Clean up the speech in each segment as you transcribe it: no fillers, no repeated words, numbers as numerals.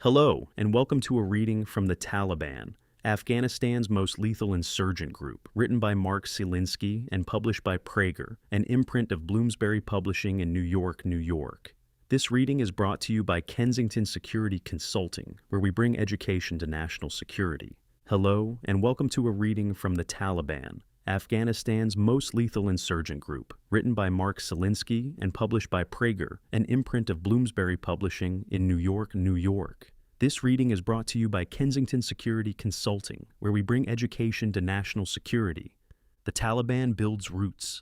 Hello, and welcome to a reading from the Taliban, Afghanistan's most lethal insurgent group, written by Mark Silinsky and published by Praeger, an imprint of Bloomsbury Publishing in New York, New York. This reading is brought to you by Kensington Security Consulting, where we bring education to national security. Hello, and welcome to a reading from the Taliban, Afghanistan's most lethal insurgent group, written by Mark Silinsky and published by Praeger, an imprint of Bloomsbury Publishing in New York, New York. This reading is brought to you by Kensington Security Consulting, where we bring education to national security. The Taliban builds roots.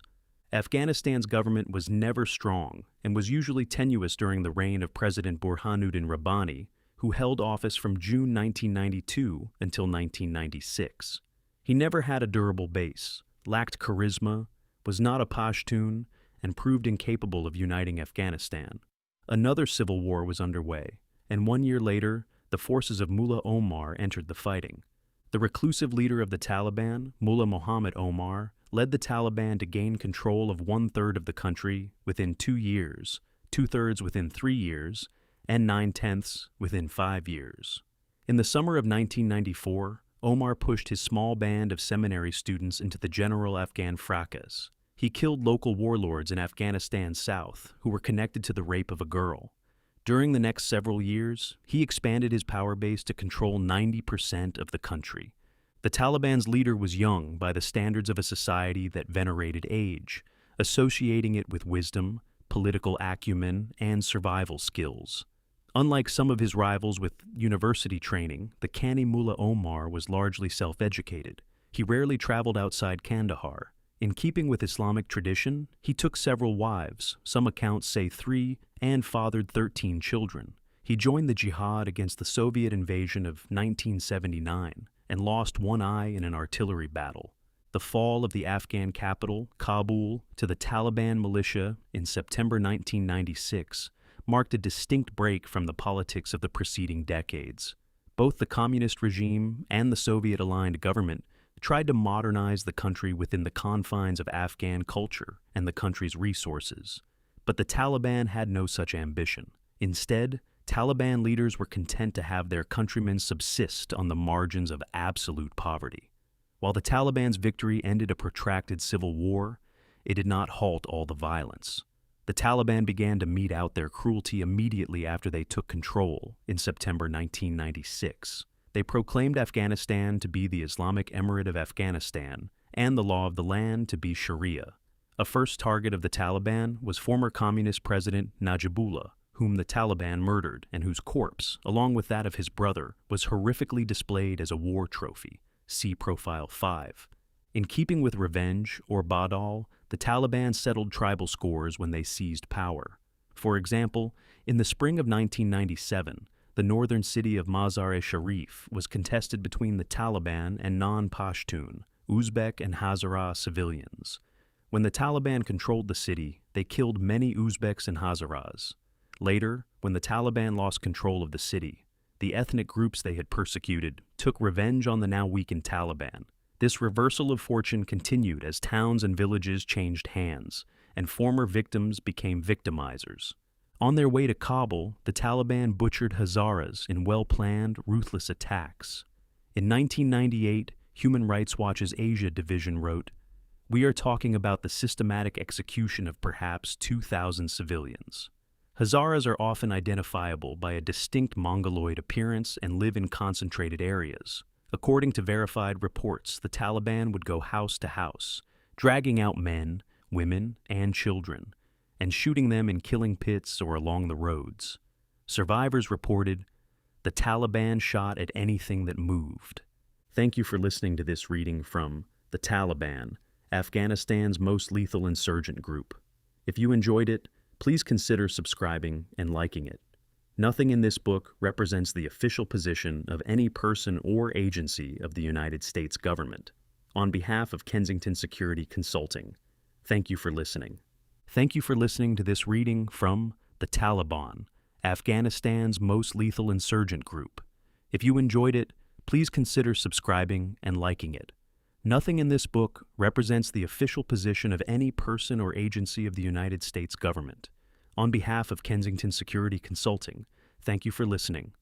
Afghanistan's government was never strong and was usually tenuous during the reign of President Burhanuddin Rabbani, who held office from June 1992 until 1996. He never had a durable base, lacked charisma, was not a Pashtun, and proved incapable of uniting Afghanistan. Another civil war was underway, and 1 year later, the forces of Mullah Omar entered the fighting. The reclusive leader of the Taliban, Mullah Mohammad Omar, led the Taliban to gain control of 1/3 of the country within 2 years, 2/3 within 3 years, and 9/10 within 5 years. In the summer of 1994, Omar pushed his small band of seminary students into the general Afghan fracas. He killed local warlords in Afghanistan's south who were connected to the rape of a girl. During the next several years, he expanded his power base to control 90% of the country. The Taliban's leader was young by the standards of a society that venerated age, associating it with wisdom, political acumen, and survival skills. Unlike some of his rivals with university training, the canny Mullah Omar was largely self-educated. He rarely traveled outside Kandahar. In keeping with Islamic tradition, he took several wives, some accounts say 3, and fathered 13 children. He joined the jihad against the Soviet invasion of 1979 and lost one eye in an artillery battle. The fall of the Afghan capital, Kabul, to the Taliban militia in September 1996 marked a distinct break from the politics of the preceding decades. Both the communist regime and the Soviet-aligned government tried to modernize the country within the confines of Afghan culture and the country's resources. But the Taliban had no such ambition. Instead, Taliban leaders were content to have their countrymen subsist on the margins of absolute poverty. While the Taliban's victory ended a protracted civil war, it did not halt all the violence. The Taliban began to mete out their cruelty immediately after they took control in September 1996. They proclaimed Afghanistan to be the Islamic Emirate of Afghanistan and the law of the land to be Sharia. A first target of the Taliban was former communist President Najibullah, whom the Taliban murdered and whose corpse, along with that of his brother, was horrifically displayed as a war trophy. See Profile 5. In keeping with revenge, or badal, the Taliban settled tribal scores when they seized power. For example, in the spring of 1997, the northern city of Mazar-e-Sharif was contested between the Taliban and non-Pashtun, Uzbek and Hazara civilians. When the Taliban controlled the city, they killed many Uzbeks and Hazaras. Later, when the Taliban lost control of the city, the ethnic groups they had persecuted took revenge on the now weakened Taliban. This reversal of fortune continued as towns and villages changed hands, and former victims became victimizers. On their way to Kabul, the Taliban butchered Hazaras in well-planned, ruthless attacks. In 1998, Human Rights Watch's Asia Division wrote, "We are talking about the systematic execution of perhaps 2,000 civilians. Hazaras are often identifiable by a distinct mongoloid appearance and live in concentrated areas. According to verified reports, the Taliban would go house to house, dragging out men, women, and children, and shooting them in killing pits or along the roads. Survivors reported, the Taliban shot at anything that moved." Thank you for listening to this reading from the Taliban, Afghanistan's most lethal insurgent group. If you enjoyed it, please consider subscribing and liking it. Nothing in this book represents the official position of any person or agency of the United States government. On behalf of Kensington Security Consulting, thank you for listening. Thank you for listening to this reading from the Taliban, Afghanistan's most lethal insurgent group. If you enjoyed it, please consider subscribing and liking it. Nothing in this book represents the official position of any person or agency of the United States government. On behalf of Kensington Security Consulting, thank you for listening.